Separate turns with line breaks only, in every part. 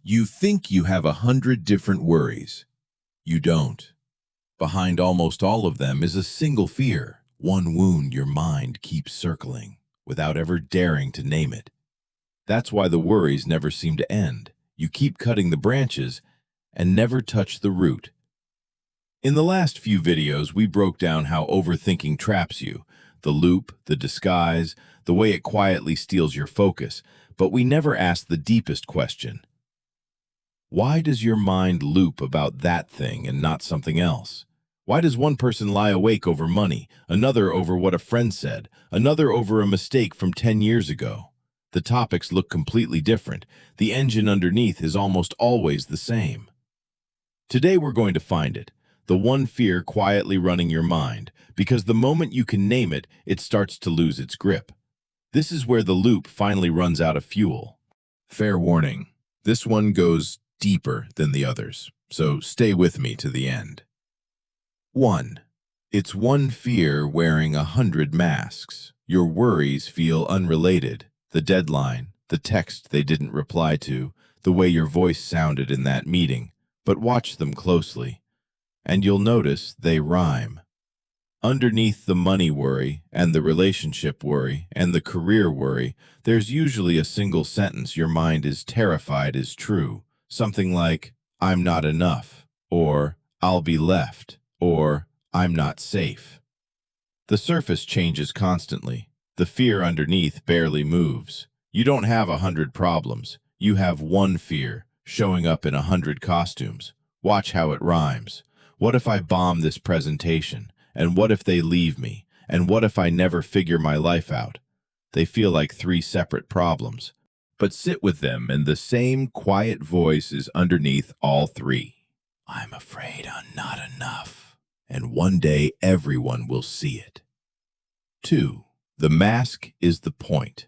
You think you have 100 different worries. You don't. Behind almost all of them is a single fear, one wound your mind keeps circling, without ever daring to name it. That's why the worries never seem to end. You keep cutting the branches and never touch the root. In the last few videos, we broke down how overthinking traps you, the loop, the disguise, the way it quietly steals your focus, but we never asked the deepest question. Why does your mind loop about that thing and not something else? Why does one person lie awake over money, another over what a friend said, another over a mistake from 10 years ago? The topics look completely different. The engine underneath is almost always the same. Today we're going to find it, the one fear quietly running your mind, because the moment you can name it, it starts to lose its grip. This is where the loop finally runs out of fuel. Fair warning, this one goes deeper than the others, so stay with me to the end. 1. It's one fear wearing 100 masks. Your worries feel unrelated. The deadline, the text they didn't reply to, the way your voice sounded in that meeting. But watch them closely, and you'll notice they rhyme. Underneath the money worry, and the relationship worry, and the career worry, there's usually a single sentence your mind is terrified is true. Something like, I'm not enough, or I'll be left, or I'm not safe. The surface changes constantly. The fear underneath barely moves. You don't have 100 problems. You have one fear, showing up in 100 costumes. Watch how it rhymes. What if I bomb this presentation? And what if they leave me? And what if I never figure my life out? They feel like 3 separate problems. But sit with them, and the same quiet voice is underneath all 3. I'm afraid I'm not enough. And one day everyone will see it. 2. The mask is the point.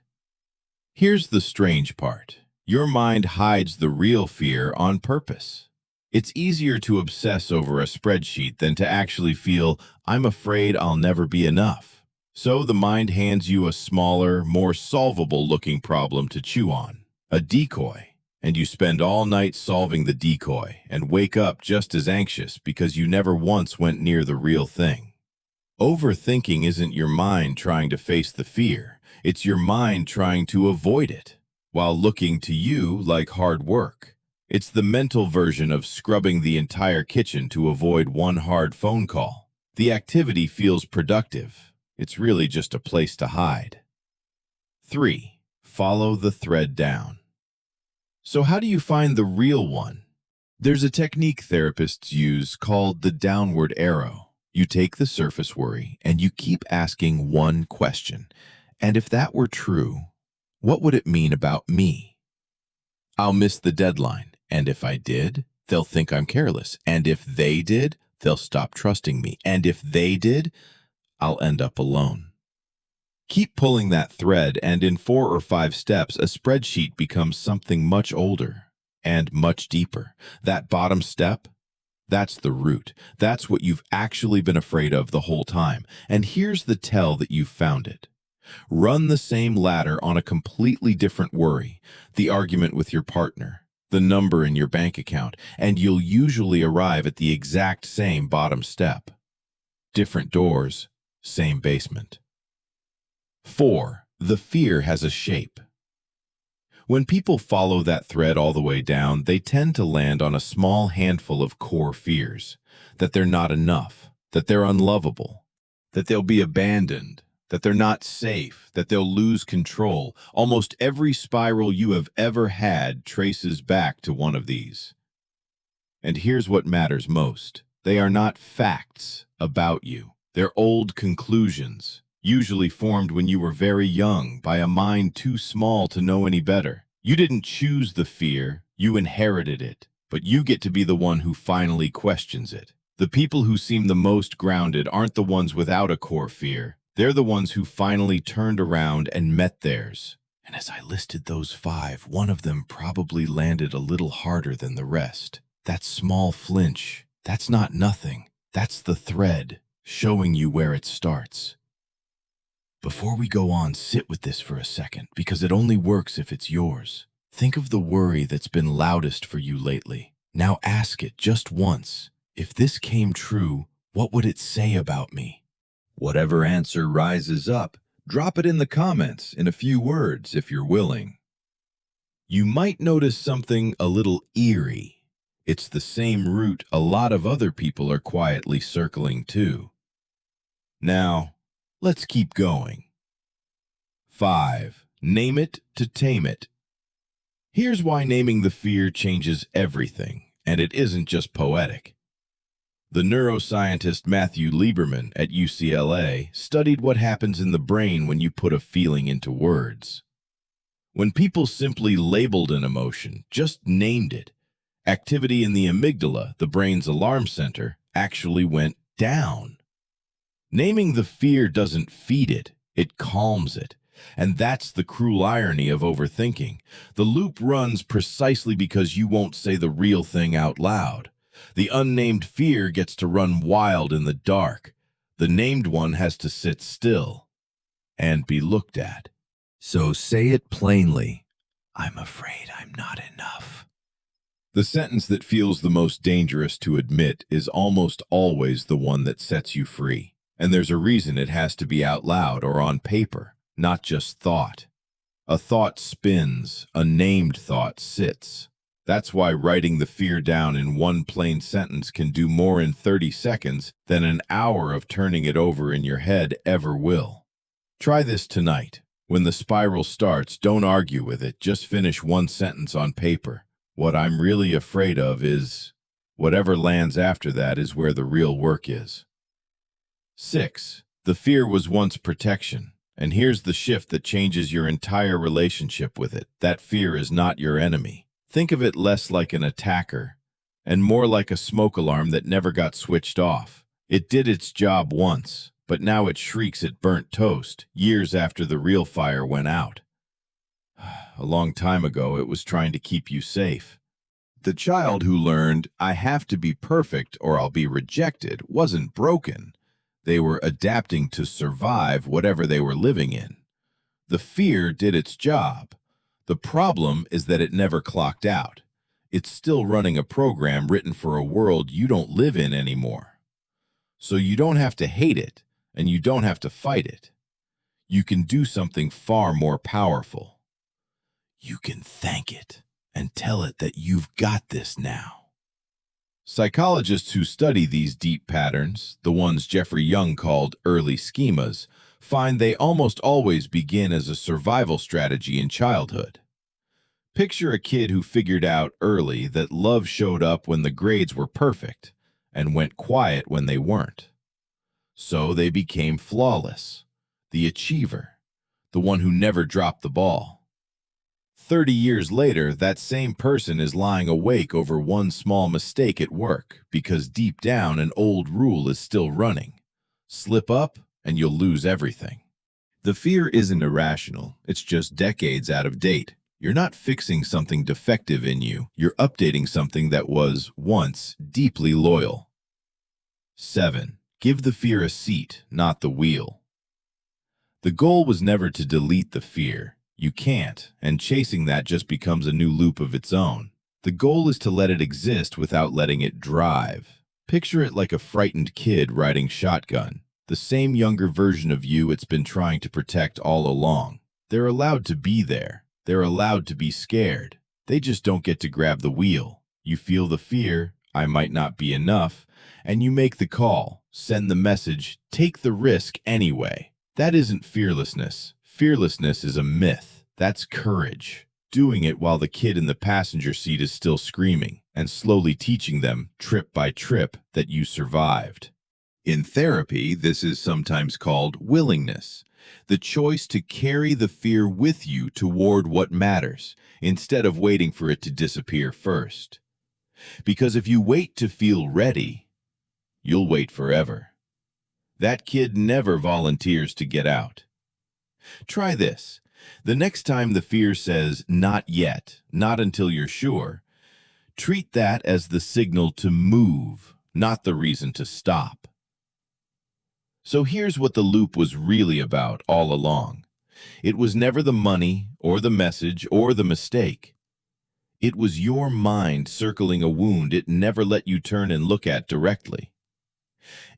Here's the strange part. Your mind hides the real fear on purpose. It's easier to obsess over a spreadsheet than to actually feel, I'm afraid I'll never be enough. So the mind hands you a smaller, more solvable-looking problem to chew on, a decoy, and you spend all night solving the decoy and wake up just as anxious because you never once went near the real thing. Overthinking isn't your mind trying to face the fear, it's your mind trying to avoid it, while looking to you like hard work. It's the mental version of scrubbing the entire kitchen to avoid one hard phone call. The activity feels productive. It's really just a place to hide. 3. Follow the thread down. So how do you find the real one? There's a technique therapists use called the downward arrow. You take the surface worry and you keep asking one question. And if that were true, what would it mean about me? I'll miss the deadline. And if I did, they'll think I'm careless. And if they did, they'll stop trusting me. And if they did, I'll end up alone. Keep pulling that thread, and in 4 or 5 steps, a spreadsheet becomes something much older and much deeper. That bottom step, that's the root. That's what you've actually been afraid of the whole time. And here's the tell that you've found it. Run the same ladder on a completely different worry, the argument with your partner, the number in your bank account, and you'll usually arrive at the exact same bottom step. Different doors, same basement. 4. The fear has a shape. When people follow that thread all the way down, they tend to land on a small handful of core fears. That they're not enough, that they're unlovable, that they'll be abandoned, that they're not safe, that they'll lose control. Almost every spiral you have ever had traces back to one of these. And here's what matters most. They are not facts about you. They're old conclusions, usually formed when you were very young by a mind too small to know any better. You didn't choose the fear, you inherited it, but you get to be the one who finally questions it. The people who seem the most grounded aren't the ones without a core fear. They're the ones who finally turned around and met theirs. And as I listed those 5, one of them probably landed a little harder than the rest. That small flinch, that's not nothing. That's the thread, showing you where it starts. Before we go on, sit with this for a second, because it only works if it's yours. Think of the worry that's been loudest for you lately. Now ask it just once. If this came true, what would it say about me? Whatever answer rises up, drop it in the comments in a few words if you're willing. You might notice something a little eerie. It's the same route a lot of other people are quietly circling too. Now, let's keep going. 5. Name it to tame it. Here's why naming the fear changes everything, and it isn't just poetic. The neuroscientist Matthew Lieberman at UCLA studied what happens in the brain when you put a feeling into words. When people simply labeled an emotion, just named it, activity in the amygdala, the brain's alarm center, actually went down. Naming the fear doesn't feed it, it calms it. And that's the cruel irony of overthinking. The loop runs precisely because you won't say the real thing out loud. The unnamed fear gets to run wild in the dark. The named one has to sit still and be looked at. So say it plainly. I'm afraid I'm not enough. The sentence that feels the most dangerous to admit is almost always the one that sets you free. And there's a reason it has to be out loud or on paper, not just thought. A thought spins, a named thought sits. That's why writing the fear down in one plain sentence can do more in 30 seconds than an hour of turning it over in your head ever will. Try this tonight. When the spiral starts, don't argue with it. Just finish one sentence on paper. What I'm really afraid of is... Whatever lands after that is where the real work is. 6. The fear was once protection. And here's the shift that changes your entire relationship with it. That fear is not your enemy. Think of it less like an attacker and more like a smoke alarm that never got switched off. It did its job once, but now it shrieks at burnt toast years after the real fire went out. A long time ago, it was trying to keep you safe. The child who learned, I have to be perfect or I'll be rejected, wasn't broken. They were adapting to survive whatever they were living in. The fear did its job. The problem is that it never clocked out. It's still running a program written for a world you don't live in anymore. So you don't have to hate it, and you don't have to fight it. You can do something far more powerful. You can thank it and tell it that you've got this now. Psychologists who study these deep patterns, the ones Jeffrey Young called early schemas, find they almost always begin as a survival strategy in childhood. Picture a kid who figured out early that love showed up when the grades were perfect and went quiet when they weren't. So they became flawless, the achiever, the one who never dropped the ball. 30 years later, that same person is lying awake over one small mistake at work because deep down an old rule is still running. Slip up and you'll lose everything. The fear isn't irrational, it's just decades out of date. You're not fixing something defective in you, you're updating something that was once deeply loyal. 7. Give the fear a seat, not the wheel. The goal was never to delete the fear. You can't, and chasing that just becomes a new loop of its own. The goal is to let it exist without letting it drive. Picture it like a frightened kid riding shotgun, the same younger version of you it's been trying to protect all along. They're allowed to be there. They're allowed to be scared. They just don't get to grab the wheel. You feel the fear, I might not be enough, and you make the call, send the message, take the risk anyway. That isn't fearlessness. Fearlessness is a myth. That's courage. Doing it while the kid in the passenger seat is still screaming, and slowly teaching them, trip by trip, that you survived. In therapy, this is sometimes called willingness, the choice to carry the fear with you toward what matters, instead of waiting for it to disappear first. Because if you wait to feel ready, you'll wait forever. That kid never volunteers to get out. Try this. The next time the fear says, not yet, not until you're sure, treat that as the signal to move, not the reason to stop. So here's what the loop was really about all along. It was never the money, or the message, or the mistake. It was your mind circling a wound it never let you turn and look at directly.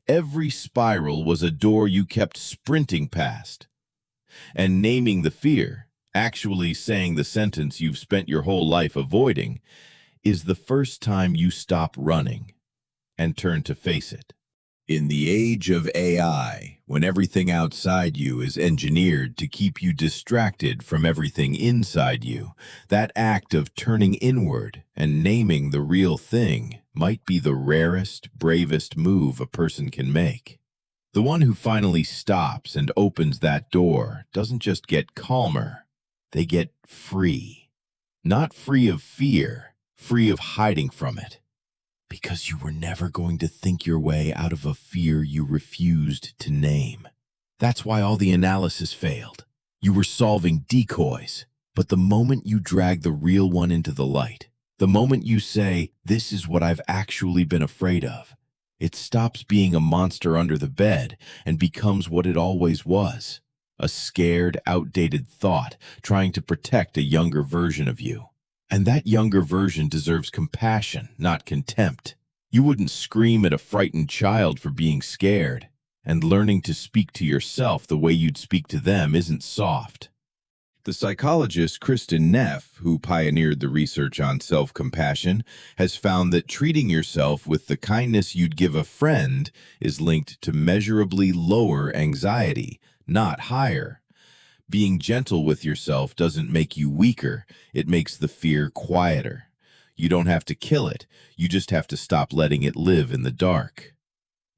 Every spiral was a door you kept sprinting past. And naming the fear, actually saying the sentence you've spent your whole life avoiding, is the first time you stop running and turn to face it. In the age of AI, when everything outside you is engineered to keep you distracted from everything inside you, that act of turning inward and naming the real thing might be the rarest, bravest move a person can make. The one who finally stops and opens that door doesn't just get calmer, they get free. Not free of fear, free of hiding from it. Because you were never going to think your way out of a fear you refused to name. That's why all the analysis failed. You were solving decoys. But the moment you drag the real one into the light, the moment you say, "This is what I've actually been afraid of," it stops being a monster under the bed and becomes what it always was. A scared, outdated thought trying to protect a younger version of you. And that younger version deserves compassion, not contempt. You wouldn't scream at a frightened child for being scared. And learning to speak to yourself the way you'd speak to them isn't soft. The psychologist Kristen Neff, who pioneered the research on self-compassion, has found that treating yourself with the kindness you'd give a friend is linked to measurably lower anxiety, not higher. Being gentle with yourself doesn't make you weaker, it makes the fear quieter. You don't have to kill it, you just have to stop letting it live in the dark.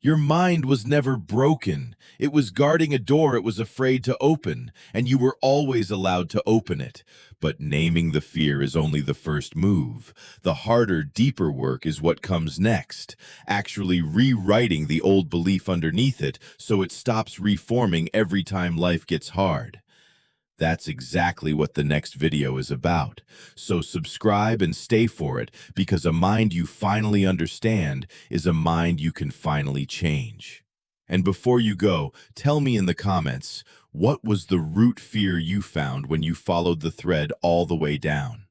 Your mind was never broken. It was guarding a door it was afraid to open, and you were always allowed to open it. But naming the fear is only the first move. The harder, deeper work is what comes next, actually rewriting the old belief underneath it so it stops reforming every time life gets hard. That's exactly what the next video is about. So subscribe and stay for it, because a mind you finally understand is a mind you can finally change. And before you go, tell me in the comments, what was the root fear you found when you followed the thread all the way down?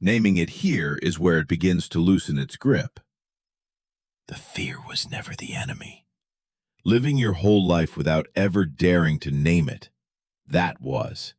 Naming it here is where it begins to loosen its grip. The fear was never the enemy. Living your whole life without ever daring to name it, that was.